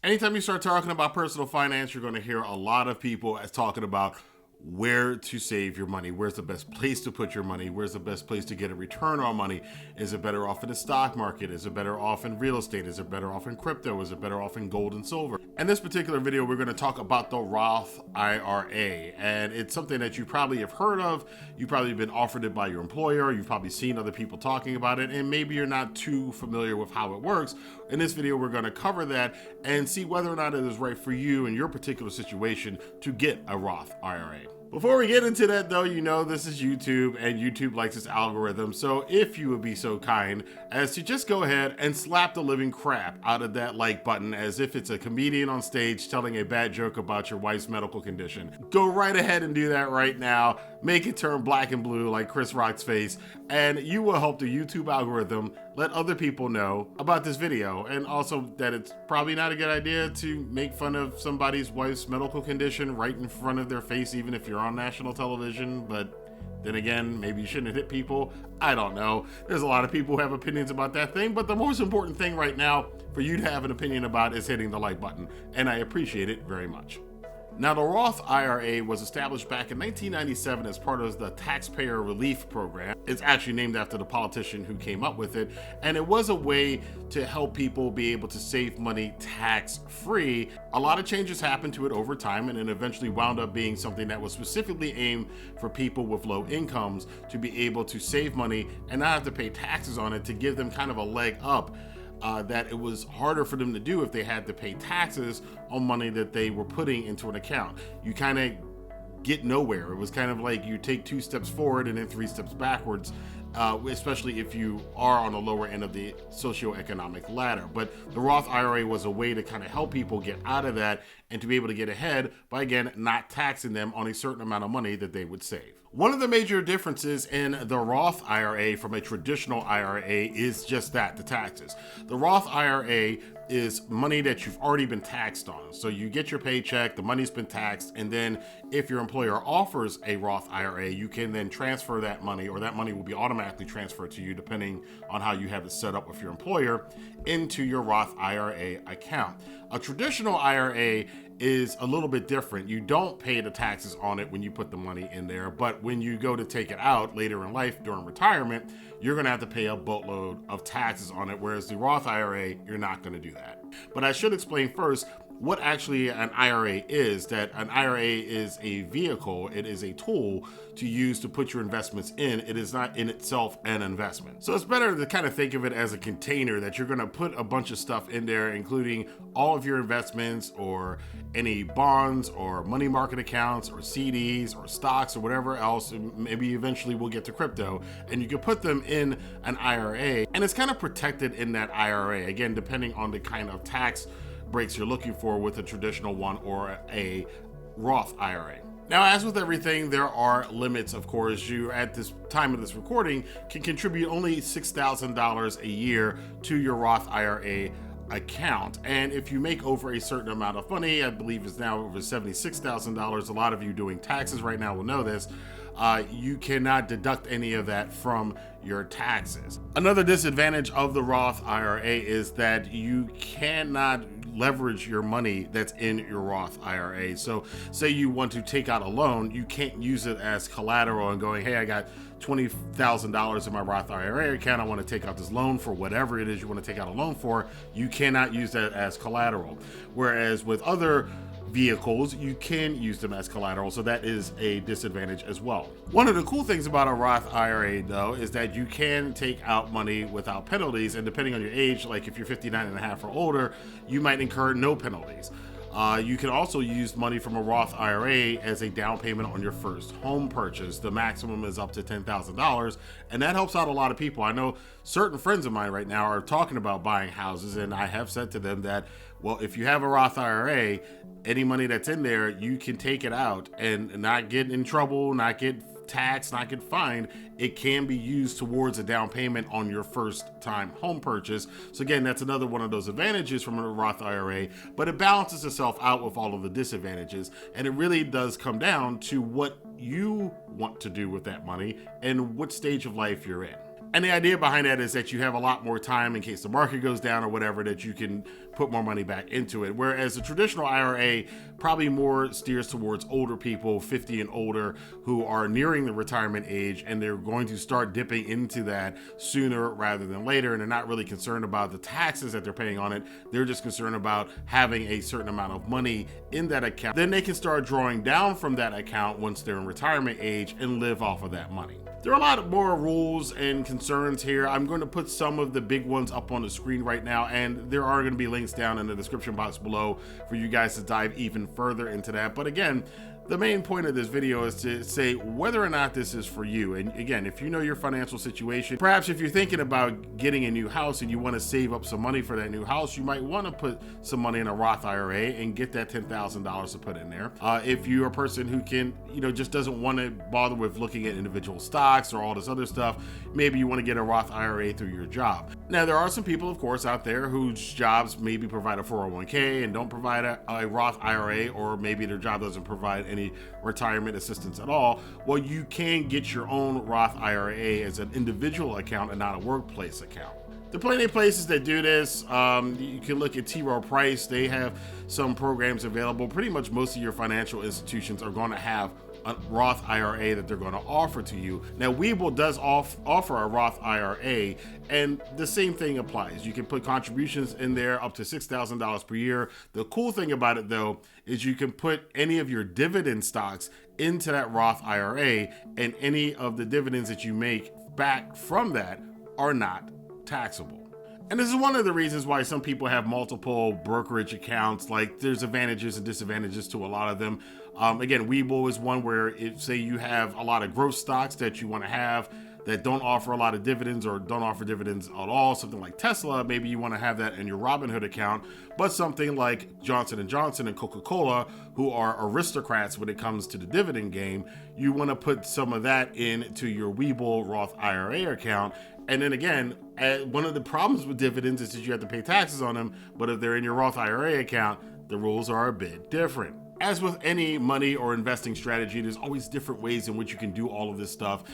Anytime you start talking about personal finance, you're going to hear a lot of people as talking about where to save your money. Where's the best place to put your money? Where's the best place to get a return on money? Is it better off in the stock market? Is it better off in real estate? Is it better off in crypto? Is it better off in gold and silver? In this particular video, we're going to talk about the Roth IRA, and it's something that you probably have heard of. You've probably been offered it by your employer. You've probably seen other people talking about it, and maybe you're not too familiar with how it works. In this video, we're going to cover that and see whether or not it is right for you in your particular situation to get a Roth IRA. Before we get into that though, you know this is YouTube and YouTube likes its algorithm, so if you would be so kind as to just go ahead and slap the living crap out of that like button as if it's a comedian on stage telling a bad joke about your wife's medical condition. Go right ahead and do that right now. Make it turn black and blue like Chris Rock's face, and you will help the YouTube algorithm let other people know about this video, and also that it's probably not a good idea to make fun of somebody's wife's medical condition right in front of their face, even if you're on national television. But then again, maybe you shouldn't hit people. I don't know. There's a lot of people who have opinions about that thing, but the most important thing right now for you to have an opinion about is hitting the like button, and I appreciate it very much. Now, the Roth IRA was established back in 1997 as part of the Taxpayer Relief Program. It's actually named after the politician who came up with it, and it was a way to help people be able to save money tax-free. A lot of changes happened to it over time, and it eventually wound up being something that was specifically aimed for people with low incomes to be able to save money and not have to pay taxes on it, to give them kind of a leg up. That it was harder for them to do if they had to pay taxes on money that they were putting into an account. You kind of get nowhere. It was kind of like you take 2 steps forward and then 3 steps backwards, especially if you are on the lower end of the socioeconomic ladder. But the Roth IRA was a way to kind of help people get out of that and to be able to get ahead by, again, not taxing them on a certain amount of money that they would save. One of the major differences in the Roth IRA from a traditional IRA is just that, the taxes. The Roth IRA is money that you've already been taxed on. So you get your paycheck, the money's been taxed, and then if your employer offers a Roth IRA, you can then transfer that money, or that money will be automatically transferred to you depending on how you have it set up with your employer, into your Roth IRA account. A traditional IRA is a little bit different. You don't pay the taxes on it when you put the money in there, but when you go to take it out later in life during retirement, you're going to have to pay a boatload of taxes on it, whereas the Roth IRA, you're not going to do that. But I should explain first what actually an IRA is. That an IRA is a vehicle, it is a tool to use to put your investments in. It is not in itself an investment. So it's better to kind of think of it as a container that you're going to put a bunch of stuff in there, including all of your investments or any bonds or money market accounts or CDs or stocks or whatever else. Maybe eventually we'll get to crypto, and you can put them in an IRA, and it's kind of protected in that IRA, again, depending on the kind of tax breaks you're looking for with a traditional one or a Roth IRA. Now, as with everything, there are limits, of course. You, at this time of this recording, can contribute only $6,000 a year to your Roth IRA account. And if you make over a certain amount of money, I believe it's now over $76,000, a lot of you doing taxes right now will know this, you cannot deduct any of that from your taxes. Another disadvantage of the Roth IRA is that you cannot leverage your money that's in your Roth IRA. So say you want to take out a loan, you can't use it as collateral and going, hey, I got $20,000 in my Roth IRA account, I want to take out this loan for whatever it is you want to take out a loan for. You cannot use that as collateral. Whereas with other vehicles, you can use them as collateral, so that is a disadvantage as well. One of the cool things about a Roth IRA though is that you can take out money without penalties, and depending on your age, like if you're 59 and a half or older, you might incur no penalties. You can also use money from a Roth IRA as a down payment on your first home purchase. The maximum is up to $10,000, and that helps out a lot of people. I know certain friends of mine right now are talking about buying houses, and I have said to them that, well, if you have a Roth IRA, any money that's in there, you can take it out and not get in trouble, not get taxed, not get fined. It can be used towards a down payment on your first time home purchase. So again, that's another one of those advantages from a Roth IRA, but it balances itself out with all of the disadvantages. And it really does come down to what you want to do with that money and what stage of life you're in. And the idea behind that is that you have a lot more time in case the market goes down or whatever, that you can put more money back into it. Whereas the traditional IRA probably more steers towards older people, 50 and older, who are nearing the retirement age, and they're going to start dipping into that sooner rather than later. And they're not really concerned about the taxes that they're paying on it. They're just concerned about having a certain amount of money in that account. Then they can start drawing down from that account once they're in retirement age and live off of that money. There are a lot more rules and concerns here. I'm going to put some of the big ones up on the screen right now, and there are going to be links down in the description box below for you guys to dive even further into that. But again, the main point of this video is to say whether or not this is for you. And again, if you know your financial situation, perhaps if you're thinking about getting a new house and you want to save up some money for that new house, you might want to put some money in a Roth IRA and get that $10,000 to put in there. If you're a person who can, just doesn't want to bother with looking at individual stocks or all this other stuff, maybe you want to get a Roth IRA through your job. Now, there are some people, of course, out there whose jobs maybe provide a 401k and don't provide a Roth IRA, or maybe their job doesn't provide any retirement assistance at all. Well, you can get your own Roth IRA as an individual account and not a workplace account. There are plenty of places that do this. You can look at T. Rowe Price. They have some programs available. Pretty much most of your financial institutions are going to have a Roth IRA that they're going to offer to you. Now, Webull does offer a Roth IRA, and the same thing applies. You can put contributions in there up to $6,000 per year. The cool thing about it, though, is you can put any of your dividend stocks into that Roth IRA, and any of the dividends that you make back from that are not taxable. And this is one of the reasons why some people have multiple brokerage accounts. Like, there's advantages and disadvantages to a lot of them. Again, Webull is one where, say you have a lot of growth stocks that you want to have that don't offer a lot of dividends or don't offer dividends at all, something like Tesla, maybe you want to have that in your Robinhood account. But something like Johnson & Johnson and Coca-Cola, who are aristocrats when it comes to the dividend game, you want to put some of that into your Webull Roth IRA account. And then again, one of the problems with dividends is that you have to pay taxes on them, but if they're in your Roth IRA account, the rules are a bit different. As with any money or investing strategy, there's always different ways in which you can do all of this stuff.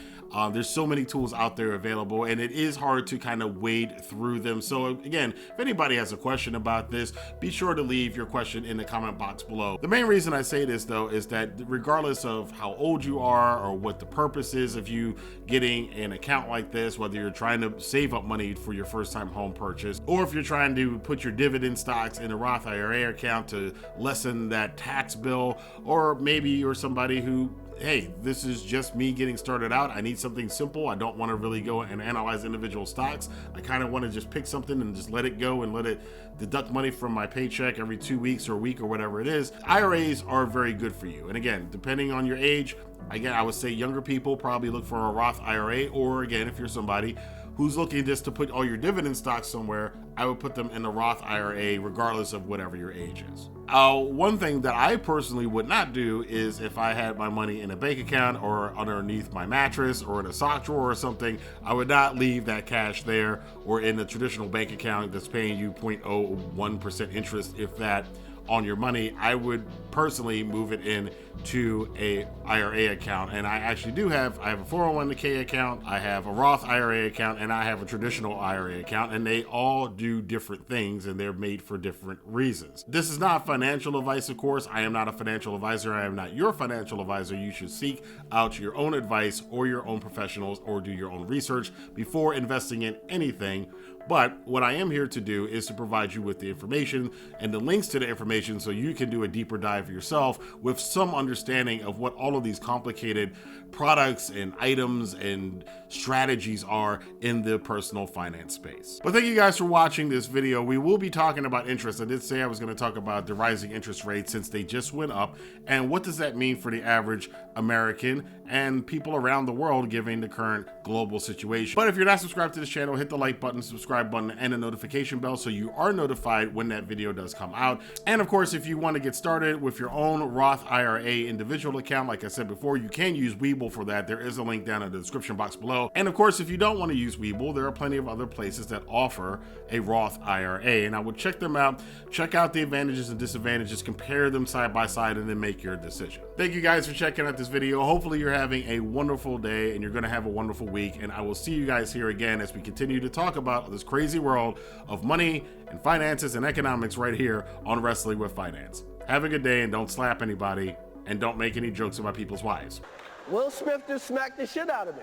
There's so many tools out there available, and it is hard to kind of wade through them. So again, if anybody has a question about this, be sure to leave your question in the comment box below. The main reason I say this, though, is that regardless of how old you are or what the purpose is of you getting an account like this, whether you're trying to save up money for your first time home purchase, or if you're trying to put your dividend stocks in a Roth IRA account to lessen that tax bill, or maybe you're somebody who, hey, this is just me getting started out. I need something simple. I don't want to really go and analyze individual stocks. I kind of want to just pick something and just let it go and let it deduct money from my paycheck every 2 weeks or a week or whatever it is. IRAs are very good for you. And again, depending on your age, again, I would say younger people probably look for a Roth IRA, or again, if you're somebody who's looking just to put all your dividend stocks somewhere, I would put them in the Roth IRA regardless of whatever your age is. One thing that I personally would not do is if I had my money in a bank account or underneath my mattress or in a sock drawer or something, I would not leave that cash there or in a traditional bank account that's paying you 0.01% interest, if that, on your money. I would personally move it in to a IRA account. And I actually do have a 401k account, I have a Roth IRA account, and I have a traditional IRA account, and they all do different things and they're made for different reasons. This is not financial advice, of course. I am not a financial advisor. I am not your financial advisor. You should seek out your own advice or your own professionals or do your own research before investing in anything. But what I am here to do is to provide you with the information and the links to the information so you can do a deeper dive yourself with some understanding of what all of these complicated products and items and strategies are in the personal finance space. But thank you guys for watching this video. We will be talking about interest. I did say I was going to talk about the rising interest rates since they just went up, and what does that mean for the average American and people around the world given the current global situation. But if you're not subscribed to this channel, hit the like button, subscribe button, and the notification bell so you are notified when that video does come out. And of course, if you want to get started with your own Roth IRA individual account, like I said before, you can use Webull for that. There is a link down in the description box below. And of course, if you don't want to use Webull, there are plenty of other places that offer a Roth IRA, and I would check them out, check out the advantages and disadvantages, compare them side by side, and then make your decision. Thank you guys for checking out this video. Hopefully you're having having a wonderful day, and you're going to have a wonderful week. And I will see you guys here again as we continue to talk about this crazy world of money and finances and economics right here on Wrestling with Finance. Have a good day, and don't slap anybody, and don't make any jokes about people's wives. Will Smith just smacked the shit out of me.